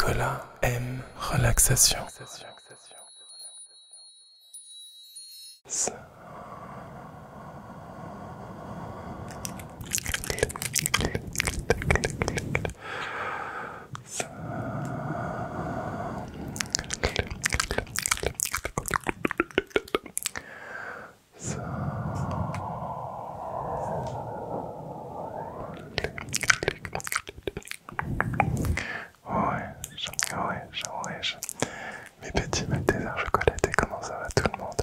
Nicolas aime relaxation. Mes petits Maltesers chocolatés, comment ça va tout le monde?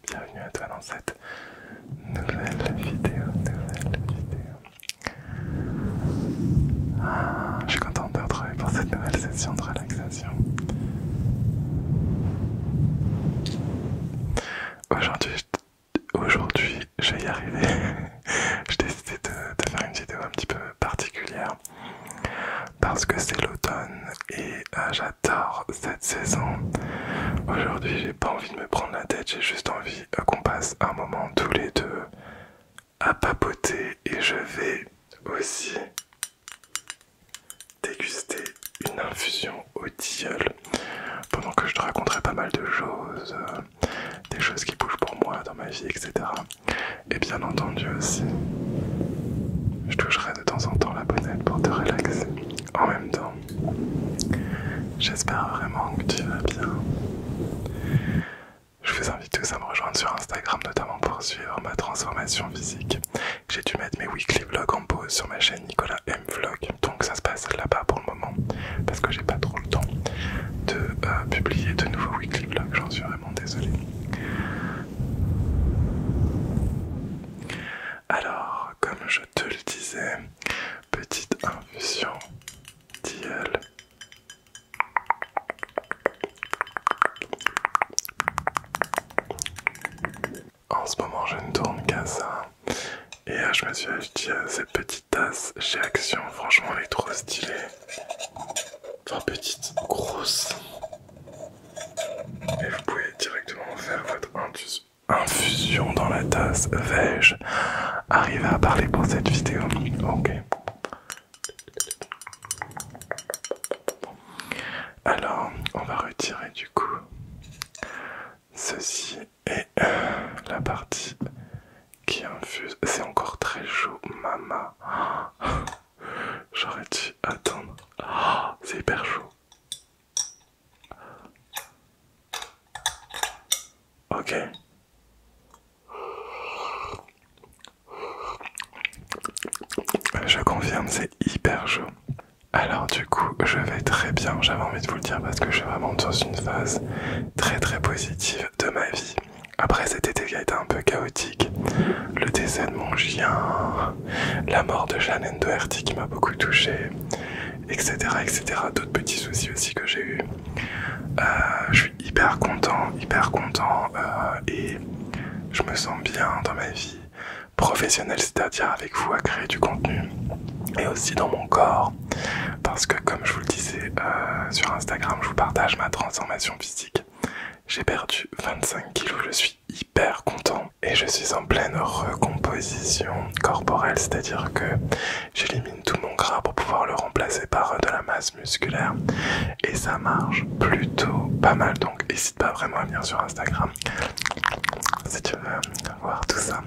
Bienvenue à toi dans cette nouvelle vidéo. Je suis contente de te retrouver pour cette nouvelle session de relaxation. Aujourd'hui, je vais y arriver. J'ai décidé de faire une vidéo un petit peu particulière parce que c'est l'automne et j'adore cette saison. Aujourd'hui, j'ai pas envie de me prendre la tête, j'ai juste envie qu'on passe un moment tous les deux à papoter, et je vais aussi déguster une infusion au tilleul pendant que je te raconterai pas mal de choses, des choses qui bougent pour moi dans ma vie, etc. Et bien entendu aussi, je toucherai de temps en temps la bonnette pour te relaxer. En même temps, j'espère vraiment que tu vas bien. Je vous invite tous à me rejoindre sur Instagram, notamment pour suivre ma transformation physique. J'ai dû mettre mes weekly vlogs en pause sur ma chaîne Nicolas M Vlog, donc ça se passe là-bas pour le moment, parce que j'ai pas trop le temps de publier de nouveaux weekly vlogs, j'en suis vraiment désolé. Alors, comme je te le disais, petite infusion tilleul. En ce moment, je ne tourne qu'à ça. Et je me suis acheté cette petite tasse chez Action. Franchement, elle est trop stylée. Enfin, petite, grosse. Et vous pouvez directement faire votre infusion dans la tasse. Vais-je arriver à parler pour cette vidéo? Ok. Alors, on va retirer du coup ceci et la partie qui infuse. C'est encore très chaud, maman. J'aurais dû attendre. C'est hyper chaud. Ok. Je confirme, c'est hyper chaud. Alors du coup, je vais très bien, j'avais envie de vous le dire parce que je suis vraiment dans une phase très positive de ma vie. Après cet été qui a été un peu chaotique, le décès de mon chien, la mort de Shannon Doherty qui m'a beaucoup touché, etc. D'autres petits soucis aussi que j'ai eu. Je suis hyper content et je me sens bien dans ma vie professionnelle, c'est-à-dire avec vous à créer du contenu, et aussi dans mon corps, parce que comme je vous le disais sur Instagram, je vous partage ma transformation physique. J'ai perdu 25 kilos, je suis hyper content et je suis en pleine recomposition corporelle, c'est-à-dire que j'élimine tout mon gras pour pouvoir le remplacer par de la masse musculaire, et ça marche plutôt pas mal. Donc n'hésite pas vraiment à venir sur Instagram si tu veux voir tout ça.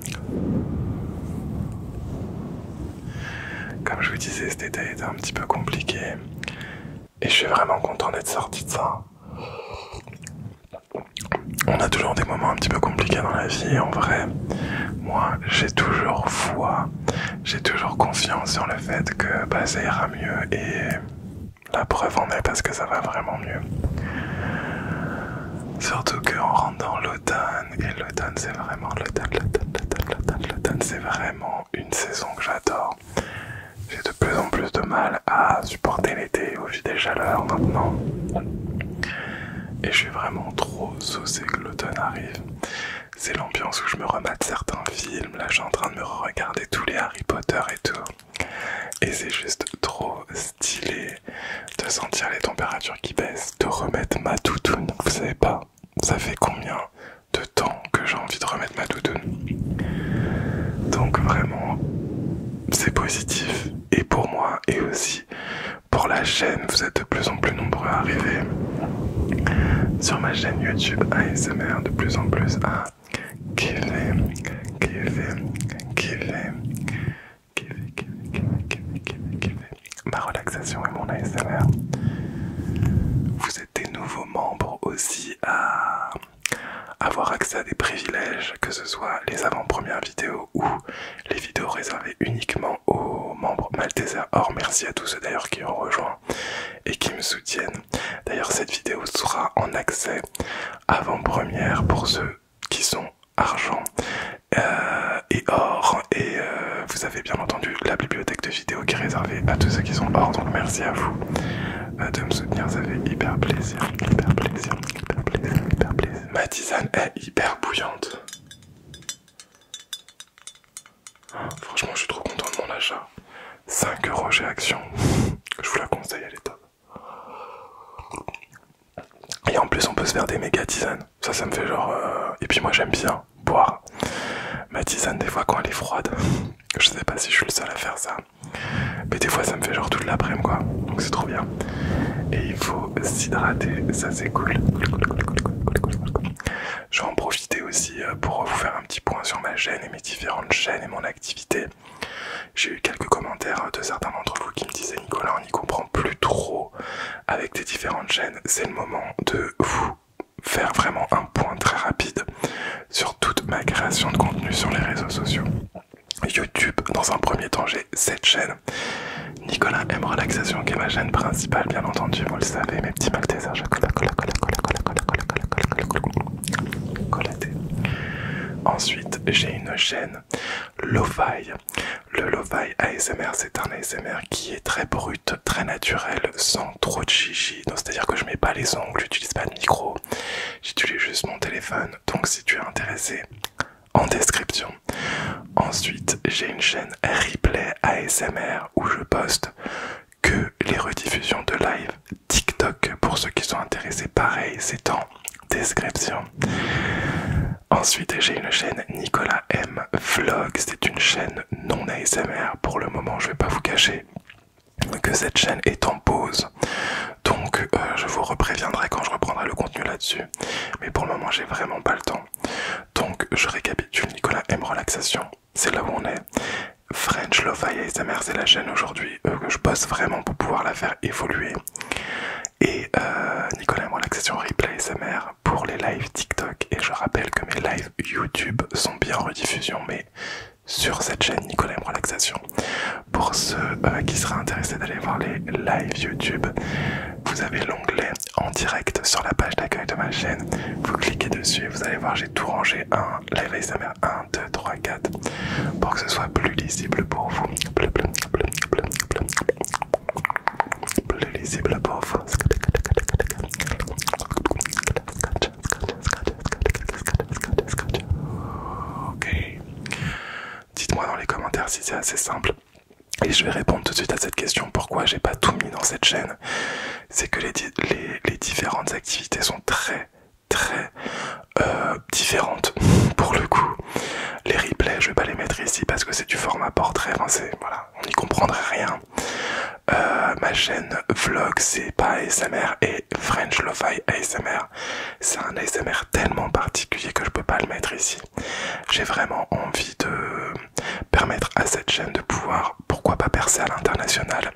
Comme je vous disais, cet été a été un petit peu compliqué et je suis vraiment content d'être sorti de ça. On a toujours des moments un petit peu compliqués dans la vie, en vrai. Moi, j'ai toujours foi, j'ai toujours confiance sur le fait que ça ira mieux, et la preuve en est parce que ça va vraiment mieux. Surtout qu'on rentre dans l'automne, et l'automne c'est vraiment l'automne c'est vraiment une saison que j'adore. J'ai de plus en plus de mal à supporter l'été au vu des chaleurs maintenant. Et je suis vraiment trop saucé que l'automne arrive. C'est l'ambiance où je me remate certains films. Là, je suis en train de me regarder tous les Harry Potter et tout. Et c'est juste trop stylé de sentir les températures qui baissent, de remettre ma doudoune. Vous savez pas, ça fait combien de temps que j'ai envie de remettre ma doudoune. Donc vraiment, c'est positif. Et pour moi, et aussi pour la chaîne, vous êtes de plus en plus nombreux à arriver sur ma chaîne YouTube ASMR, de plus en plus à kiffer. Ma relaxation et mon ASMR. Vous êtes des nouveaux membres aussi à avoir accès à des privilèges, que ce soit les avant-premières vidéos ou les vidéos réservées uniquement aux membres Malteser. Or, merci à tous ceux d'ailleurs qui ont rejoint et qui me soutiennent. D'ailleurs, cette vidéo sera en accès avant-première pour ceux qui sont argent et or, et vous avez bien entendu la bibliothèque de vidéos qui est réservée à tous ceux qui sont or, donc merci à vous de me soutenir, ça fait hyper plaisir, hyper plaisir, hyper plaisir, hyper plaisir. Ma tisane est hyper bouillante. Franchement, je suis trop content de mon achat. 5 € chez Action. Je vous la conseille, elle est top. Et en plus, on peut se faire des méga tisanes. Ça me fait genre... Et puis moi, j'aime bien boire ma tisane des fois quand elle est froide. Je sais pas si je suis le seul à faire ça. Mais des fois, ça me fait genre toute l'après-midi, quoi. Donc c'est trop bien. Et il faut s'hydrater, ça c'est cool. Je vais en profiter aussi pour vous faire un petit point sur ma chaîne et mes différentes chaînes et mon activité. J'ai eu quelques commentaires de certains d'entre vous qui me disaient Nicolas, on n'y comprend plus trop avec tes différentes chaînes. C'est le moment de vous faire vraiment un point très rapide sur toute ma création de contenu sur les réseaux sociaux. YouTube, dans un premier temps, j'ai cette chaîne. Nicolas aime relaxation, qui est ma chaîne principale, bien entendu, vous le savez, mes petits Maltesers, Ensuite, j'ai une chaîne Lo-Fi. Le Lo-Fi ASMR, c'est un ASMR qui est très brut, très naturel, sans trop de chichi. C'est-à-dire que je mets pas les ongles, j'utilise pas de micro, j'utilise juste mon téléphone. Donc si tu es intéressé, en description. Ensuite, j'ai une chaîne Replay ASMR où je poste que les rediffusions de live. TikTok, pour ceux qui sont intéressés, pareil, c'est en description. Ensuite, j'ai une chaîne Nicolas M Vlog, c'est une chaîne non ASMR. Pour le moment, je vais pas vous cacher que cette chaîne est en pause. Donc, je vous repréviendrai quand je reprendrai le contenu là-dessus. Mais pour le moment, j'ai vraiment pas le temps. Donc, je récapitule, Nicolas M Relaxation, c'est là où on est. French Lo-Fi ASMR, c'est la chaîne aujourd'hui que je bosse vraiment pour pouvoir la faire évoluer. Et Nicolas M Relaxation Replay ASMR pour les lives TikTok. Et je rappelle que mes lives YouTube sont bien en rediffusion, mais sur cette chaîne Nicolas M Relaxation. Pour ceux qui seraient intéressés d'aller voir les lives YouTube, vous avez l'onglet en direct sur la page d'accueil de ma chaîne. Vous cliquez dessus et vous allez voir, j'ai tout rangé. Un live ASMR 1, 2, 3, 4 pour que ce soit plus lisible pour vous. Plus lisible pour vous. Ok. Dites-moi dans les commentaires si c'est assez simple. Et je vais répondre tout de suite à cette question, pourquoi j'ai pas tout mis dans cette chaîne. C'est que les différentes activités sont très différentes pour le coup. Les replays, je vais pas les mettre ici parce que c'est du format portrait, enfin voilà, on n'y comprendrait rien. Ma chaîne vlog, c'est pas ASMR, et French Lo-Fi ASMR, c'est un ASMR tellement particulier que je peux pas le mettre ici. J'ai vraiment envie de permettre à cette chaîne de pouvoir, pourquoi pas, percer à l'international,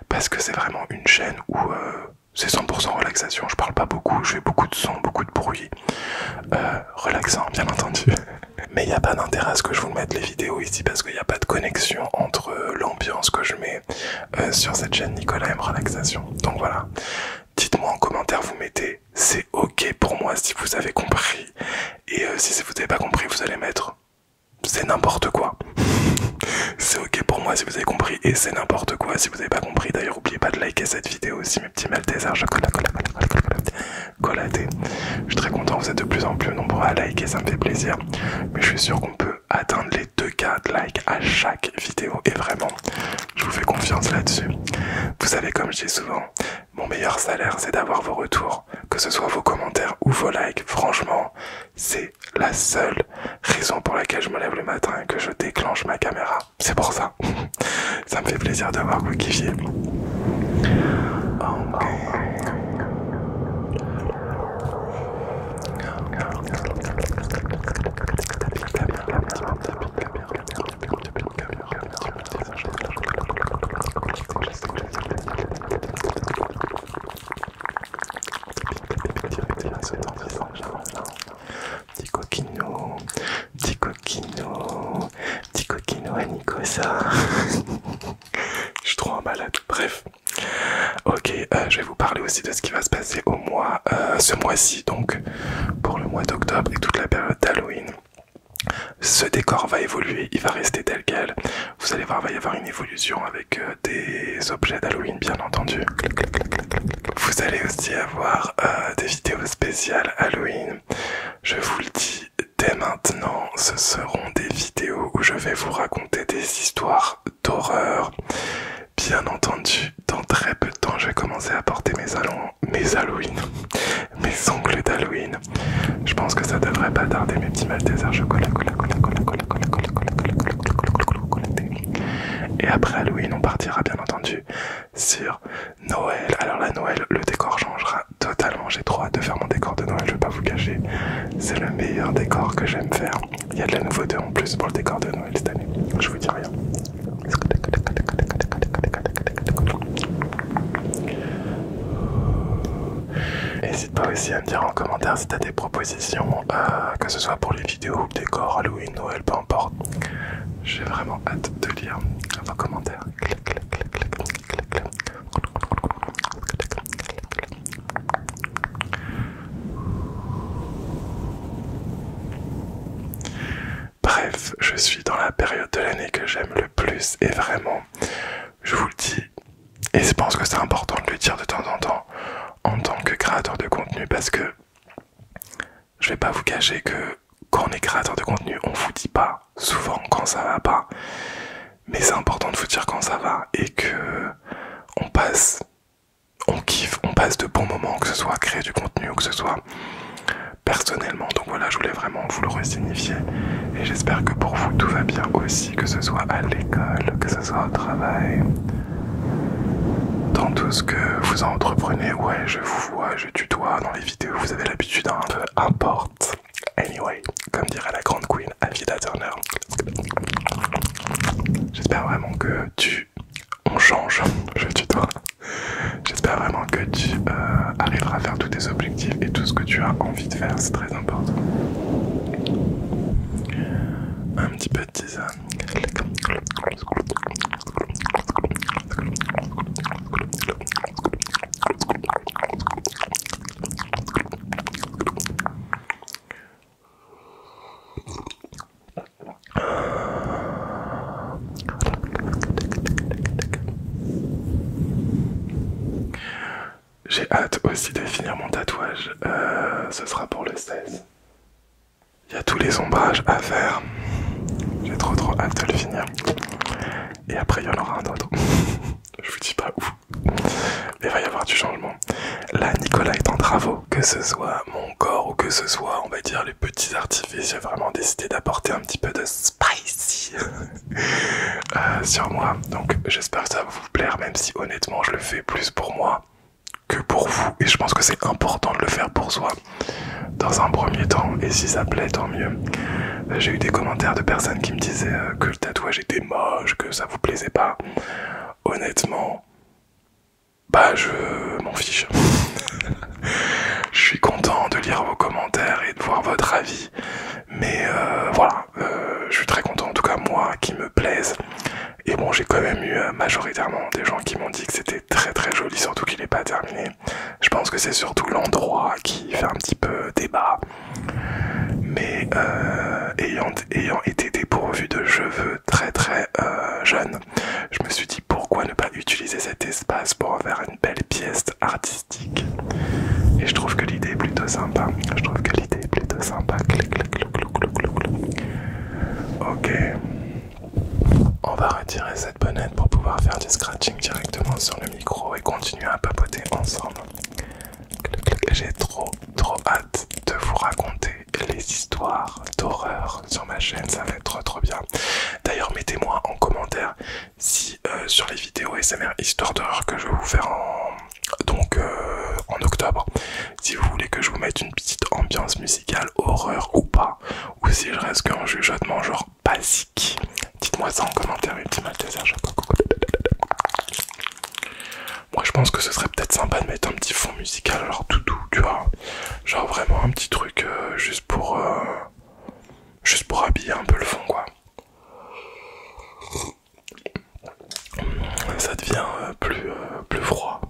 parce que c'est vraiment une chaîne où c'est 100% relaxation. Je parle pas beaucoup, je fais beaucoup de sons, beaucoup de bruit, relaxant bien entendu. Mais il n'y a pas d'intérêt à ce que je vous mette les vidéos ici parce qu'il n'y a pas de connexion entre l'ambiance que je mets sur cette chaîne Nicolas M Relaxation. Donc voilà, dites-moi en commentaire, vous mettez c'est ok pour moi si vous avez compris, et si vous n'avez pas compris, vous allez mettre c'est n'importe quoi. C'est ok pour moi si vous avez compris, et c'est n'importe quoi si vous n'avez pas compris. D'ailleurs, n'oubliez pas de liker cette vidéo aussi, mes petits Maltesers. Collaté. Je suis très content, vous êtes de plus en plus nombreux à liker, ça me fait plaisir. Mais je suis sûr qu'on peut atteindre les 2K de likes à chaque vidéo, et vraiment, je vous fais confiance là-dessus. Vous savez, comme je dis souvent, mon meilleur salaire, c'est d'avoir vos retours, que ce soit vos commentaires ou vos likes. Franchement, c'est la seule raison pour laquelle je me lève le matin et que je déclenche ma caméra. C'est pour ça. Ça me fait plaisir de voir que vous kiffiez. Petit coquino à Nico ça. Je suis trop un malade. Bref. Ok, je vais vous parler aussi de ce qui va se passer ce mois-ci, donc pour le mois d'octobre et toute la période d'Halloween. Ce décor va évoluer, il va rester tel quel. Vous allez voir, il va y avoir une évolution avec des objets d'Halloween, bien entendu. Vous allez aussi avoir des vidéos spéciales Halloween. Je vous le dis dès maintenant, ce seront des vidéos où je vais vous raconter des histoires d'horreur. Bien entendu, dans très peu de temps, je vais commencer à porter mes Halloween, mes ongles d'Halloween. Je pense que ça devrait pas tarder, mes petits Maltesers chocolat. Et après Halloween, on partira bien entendu sur Noël. Alors la Noël, le décor changera totalement. J'ai trop hâte de faire mon décor de Noël, je vais pas vous cacher. C'est le meilleur décor que j'aime faire. Il y a de la nouveauté en plus pour le décor de Noël cette année. Je vous dis rien. N'hésite pas aussi à me dire en commentaire si tu as des propositions, que ce soit pour les vidéos, décor, Halloween, Noël, peu importe. J'ai vraiment hâte de lire vos commentaires. Bref, je suis dans la période de l'année que j'aime le plus et vraiment, je vous le dis, et je pense que c'est important de le dire de temps en temps en tant que créateur de contenu parce que je vais pas vous cacher que quand on est créateur de contenu, on vous dit pas souvent quand ça va pas, mais c'est important de vous dire quand ça va et que on kiffe, on passe de bons moments, que ce soit créer du contenu ou que ce soit personnellement. Donc voilà, je voulais vraiment vous le resignifier et j'espère que pour vous tout va bien aussi, que ce soit à l'école, que ce soit au travail, dans tout ce que vous entreprenez. Ouais, je vous vois, je tutoie dans les vidéos, vous avez l'habitude, hein, peu importe. Anyway, comme dirait la grande queen Avida Turner, j'espère vraiment que on change, je tutoie. J'espère vraiment que tu arriveras à faire tous tes objectifs et tout ce que tu as envie de faire, c'est très important. Un petit peu de tisane. J'ai hâte aussi de finir mon tatouage, ce sera pour le 16. Il y a tous les ombrages à faire, j'ai trop hâte de le finir. Et après il y en aura un autre, je vous dis pas où, mais il va y avoir du changement. Là Nicolas est en travaux, que ce soit mon corps ou que ce soit on va dire les petits artifices, j'ai vraiment décidé d'apporter un petit peu de spicy sur moi. Donc j'espère que ça va vous plaire, même si honnêtement je le fais plus pour moi que pour vous, et je pense que c'est important de le faire pour soi dans un premier temps, et si ça plaît tant mieux. J'ai eu des commentaires de personnes qui me disaient que le tatouage était moche, que ça vous plaisait pas. Honnêtement, bah je m'en fiche. Je suis content de lire vos commentaires et de voir votre avis, mais voilà, je suis très content en tout cas moi qui me plaise. Et bon, j'ai quand même eu majoritairement des gens qui m'ont dit que c'était très joli, surtout qu'il n'est pas terminé. Je pense que c'est surtout l'endroit qui fait un petit peu débat. Mais ayant été dépourvu de cheveux très jeunes, je me suis dit pourquoi ne pas utiliser cet espace pour en faire une belle pièce artistique. Et je trouve que l'idée est plutôt sympa. Ok. On va retirer cette bonnette pour pouvoir faire du scratching directement sur le micro et continuer à papoter ensemble. J'ai trop hâte de vous raconter les histoires d'horreur sur ma chaîne, ça va être trop bien. D'ailleurs mettez-moi en commentaire si sur les vidéos ASMR Histoire d'horreur que je vais vous faire en octobre. Si vous voulez que je vous mette une petite ambiance musicale horreur ou pas, ou si je reste qu'en chuchotement genre basique, dites-moi ça en commentaire ultime. Moi je pense que ce serait peut-être sympa de mettre un petit fond musical, alors tout doux, tu vois, genre vraiment un petit truc juste pour habiller un peu le fond quoi. Ça devient plus froid.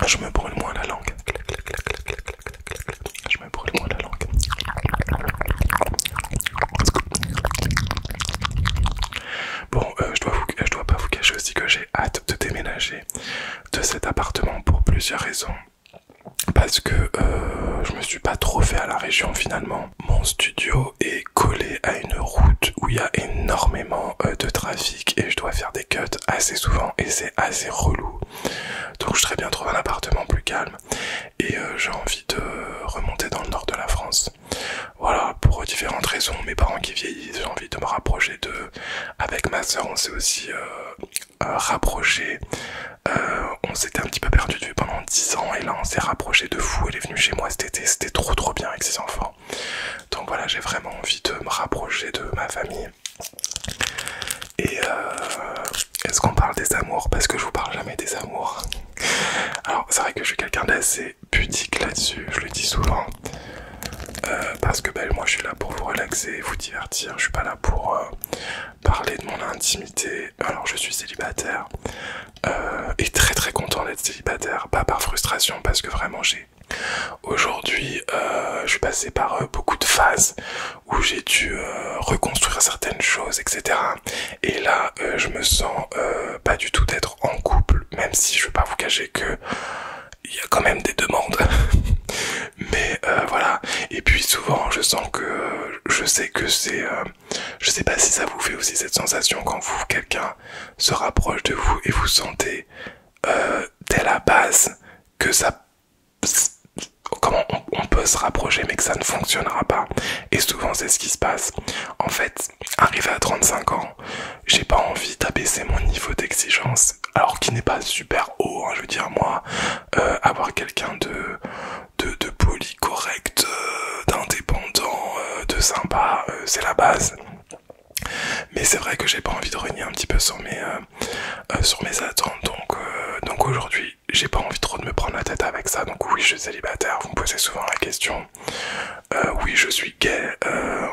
Je me brûle moins la langue. Je me brûle moins la langue. Bon, je dois pas vous cacher aussi que j'ai hâte de déménager de cet appartement pour plusieurs raisons. Parce que je me suis pas trop fait à la région finalement. Mon studio est collé à une route où il y a énormément de trafic et je dois faire des cuts assez souvent et c'est assez relou. Donc je voudrais bien trouver un appartement plus calme et j'ai envie de remonter dans le nord de la France. Voilà, pour différentes raisons, mes parents qui vieillissent, j'ai envie de me rapprocher d'eux. Avec ma soeur, on s'est aussi rapproché. On s'était un petit peu perdu de vue pendant 10 ans et là on s'est rapproché de fou. Elle est venue chez moi cet été, c'était trop bien avec ses enfants. Donc voilà, j'ai vraiment envie de me rapprocher de ma famille. Et est-ce qu'on parle des amours? Parce que je vous parle jamais des amours. Alors c'est vrai que je suis quelqu'un d'assez pudique là-dessus, je le dis souvent. Parce que moi je suis là pour vous relaxer, vous divertir, je suis pas là pour parler de mon intimité. Alors je suis célibataire et très content d'être célibataire, pas par frustration parce que vraiment aujourd'hui je suis passé par beaucoup de phases où j'ai dû reconstruire certaines choses, etc. Et là je me sens pas du tout d'être en couple, même si je vais pas vous cacher que il y a quand même des demandes. Mais voilà, et puis souvent je sens que je sais que c'est je sais pas si ça vous fait aussi cette sensation quand quelqu'un se rapproche de vous et vous sentez dès la base que ça, comment on peut se rapprocher mais que ça ne fonctionnera pas. Et souvent c'est ce qui se passe. En fait, arrivé à 35 ans, j'ai pas envie d'abaisser mon niveau d'exigence, alors qu'il n'est pas super haut, hein, je veux dire moi, avoir quelqu'un de poli, correct, d'indépendant, de sympa, c'est la base. Mais c'est vrai que j'ai pas envie de renier un petit peu sur mes attentes, donc aujourd'hui j'ai pas envie trop de me prendre la tête avec ça. Donc oui, je suis célibataire, vous me posez souvent la question. Oui, je suis gay,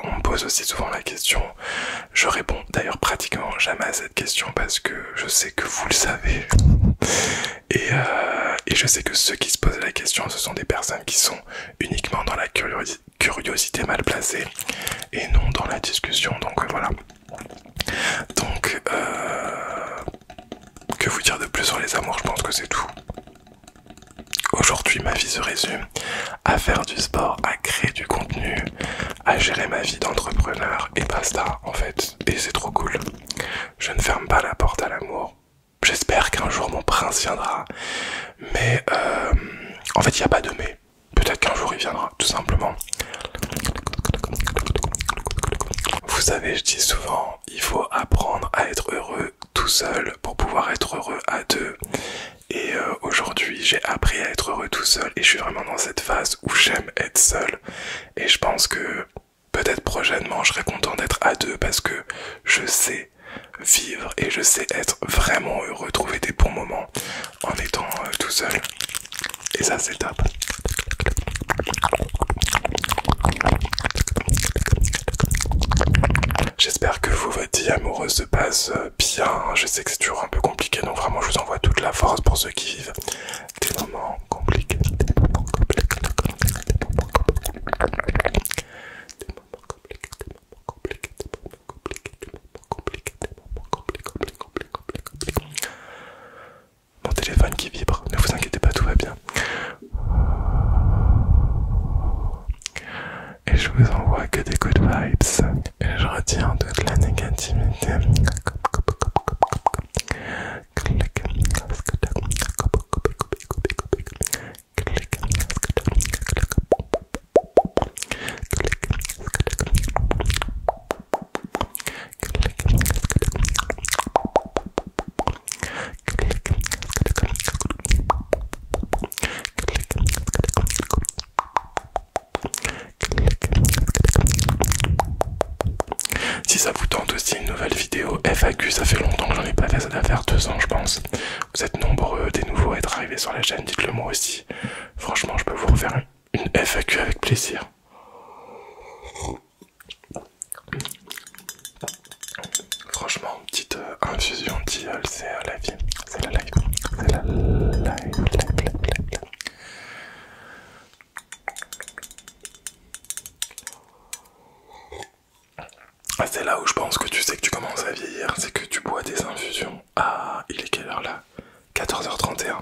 on me pose aussi souvent la question. Je réponds d'ailleurs pratiquement jamais à cette question parce que je sais que vous le savez. Et je sais que ceux qui se posent la question, ce sont des personnes qui sont uniquement dans la curiosité mal placée et non dans la discussion. Donc voilà. Donc que vous dire de plus sur les amours? Je pense que c'est tout. Aujourd'hui, ma vie se résume à faire du sport, à créer du contenu, à gérer ma vie d'entrepreneur et basta en fait. Et c'est trop cool. Je ne ferme pas la porte à l'amour. J'espère qu'un jour mon prince viendra. Mais en fait, il n'y a pas de mais. Peut-être qu'un jour il viendra, tout simplement. Vous savez, je dis souvent, il faut apprendre à être heureux tout seul pour pouvoir être heureux à deux. Et aujourd'hui, j'ai appris à être heureux tout seul et je suis vraiment dans cette phase où j'aime être seul. Et je pense que peut-être prochainement, je serai content d'être à deux parce que je sais vivre et je sais être vraiment heureux, trouver des bons moments en étant tout seul. Et ça, c'est top. J'espère que votre vie amoureuse se passe bien. Je sais que c'est toujours un peu compliqué, donc vraiment je vous envoie toute la force pour ceux qui vivent des moments compliqués. Mon téléphone qui vibre, ne vous inquiétez pas, tout va bien. Et je vous envoie que des good vibes. Et je retiens toute la négativité. vidéos FAQ, ça fait longtemps que j'en ai pas fait, ça doit faire 2 ans je pense. Vous êtes nombreux, des nouveaux à être arrivés sur la chaîne, dites-le moi aussi. Franchement, je peux vous refaire une FAQ avec plaisir. Franchement, petite infusion tilleul, c'est la vie, c'est la life, c'est la life. Ah, c'est là où je pense que tu sais que tu commences à vieillir, c'est que tu bois des infusions. Ah, il est quelle heure là? 14h31.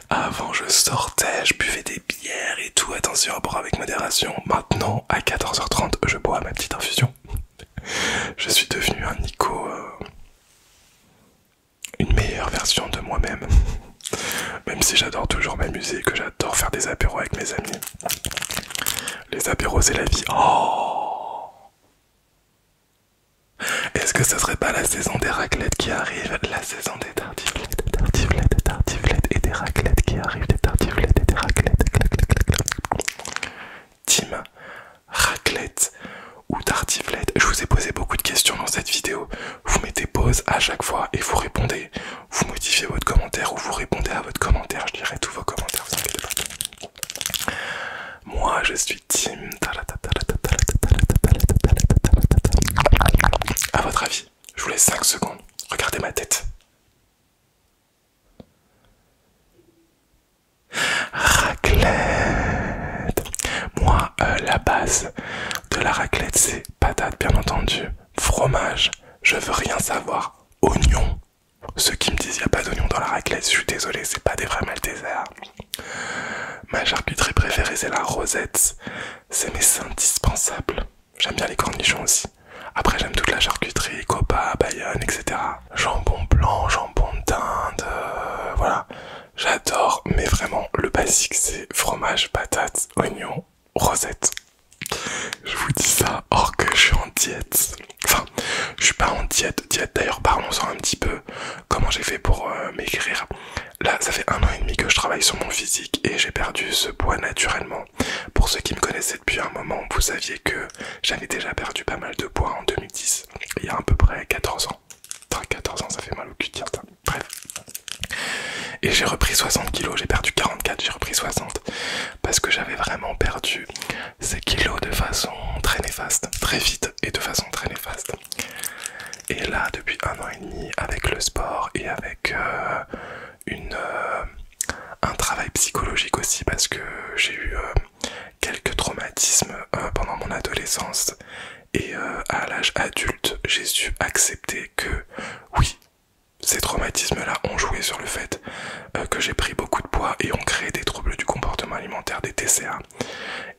Avant je sortais, je buvais des bières et tout, attention à boire avec modération. Maintenant, à 14h30, je bois ma petite infusion. Je suis devenu un Nico, une meilleure version de moi-même. Même si j'adore toujours m'amuser, que j'adore faire des apéros avec mes amis. Les apéros c'est la vie. Oh! Est-ce que ce serait pas la saison des raclettes qui arrive? La saison des tartiflettes et des raclettes qui arrivent, des tartiflettes et des raclettes. Team raclette ou tartiflette? Je vous ai posé beaucoup de questions dans cette vidéo. Vous mettez pause à chaque fois et vous répondez. Vous modifiez votre commentaire ou vous répondez à votre commentaire. Je dirai tous vos commentaires, vous inquiétez pas. Moi je suis team. À votre avis, je vous laisse 5 secondes. Regardez ma tête. Raclette. Moi, la base de la raclette, c'est patate, bien entendu. Fromage, je veux rien savoir. Oignon. Ceux qui me disent qu'il n'y a pas d'oignon dans la raclette, je suis désolé, c'est pas des vrais Maltesers. Ma charcuterie préférée, c'est la rosette. C'est mes indispensables. J'aime bien les cornichons aussi. Après, j'aime toute la charcuterie, copa, bayonne, etc. Jambon blanc, jambon de dinde, voilà. J'adore, mais vraiment, le basique, c'est fromage, patates, oignons, rosette. Je vous dis ça, or que je suis en diète. Enfin, je suis pas en diète. D'ailleurs, parlons-en un petit peu. Comment j'ai fait pour maigrir. Là, ça fait 1 an et demi que je travaille sur mon physique et j'ai perdu ce poids naturellement. Pour ceux qui me connaissaient depuis un moment, vous saviez que j'avais déjà perdu pas mal de poids en 2010. Il y a à peu près 14 ans. Enfin, 14 ans, ça fait mal au cul de dire ça. Bref. Et j'ai repris 60 kilos, j'ai perdu 44, j'ai repris 60. Parce que j'avais vraiment perdu ces kilos de façon très néfaste, très vite et de façon très néfaste. Et là, depuis 1 an et demi, avec le sport et avec un travail psychologique aussi, parce que j'ai eu quelques traumatismes pendant mon adolescence. Et à l'âge adulte, j'ai su accepter que oui, ces traumatismes-là ont joué sur le fait que j'ai pris beaucoup de poids et ont créé des troubles du comportement alimentaire, des TCA.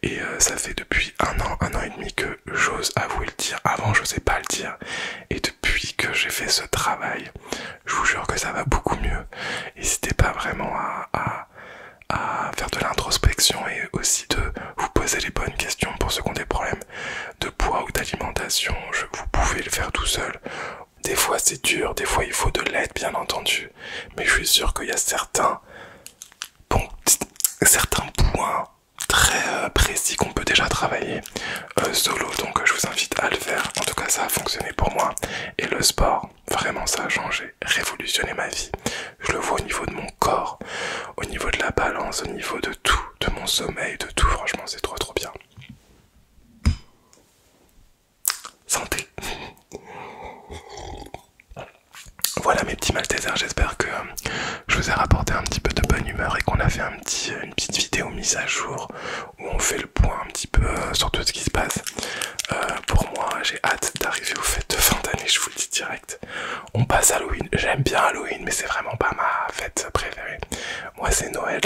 Et ça fait depuis 1 an et demi que j'ose avouer le dire. Avant, je n'osais pas le dire. Et depuis que j'ai fait ce travail, je vous jure que ça va beaucoup mieux. N'hésitez pas vraiment à faire de l'introspection et aussi de vous poser les bonnes questions pour ceux qui ont des problèmes de poids ou d'alimentation. Vous pouvez le faire tout seul. Des fois c'est dur, des fois il faut de l'aide bien entendu, mais je suis sûr qu'il y a certains points très précis qu'on peut déjà travailler solo, donc je vous invite à le faire. En tout cas ça a fonctionné pour moi, et le sport, vraiment ça a changé, révolutionné ma vie. Je le vois au niveau de mon corps, au niveau de la balance, au niveau de tout, de mon sommeil, de tout. Franchement c'est trop bien. Santé. Voilà mes petits Maltesers, j'espère que je vous ai rapporté un petit peu de bonne humeur et qu'on a fait une petite vidéo mise à jour où on fait le point un petit peu sur tout ce qui se passe. Pour moi, j'ai hâte d'arriver aux fêtes de fin d'année, je vous le dis direct. On passe Halloween, j'aime bien Halloween, mais c'est vraiment pas ma fête préférée. Moi c'est Noël.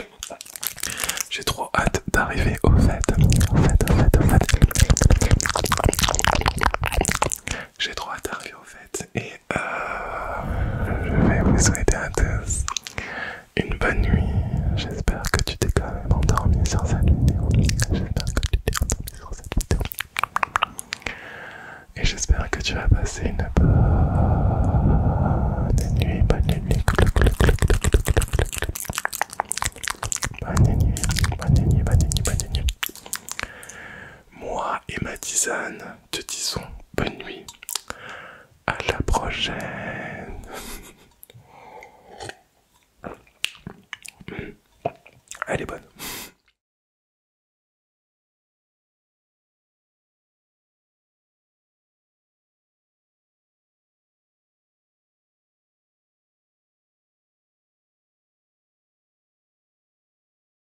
J'ai trop hâte d'arriver aux fêtes. J'ai trop hâte d'arriver aux fêtes et je vais vous souhaiter à tous une bonne nuit. J'espère que tu t'es quand même endormi sur cette vidéo. Et j'espère que tu vas passer une bonne nuit. Bonne nuit. Moi et ma tisane te disons Elle est bonne.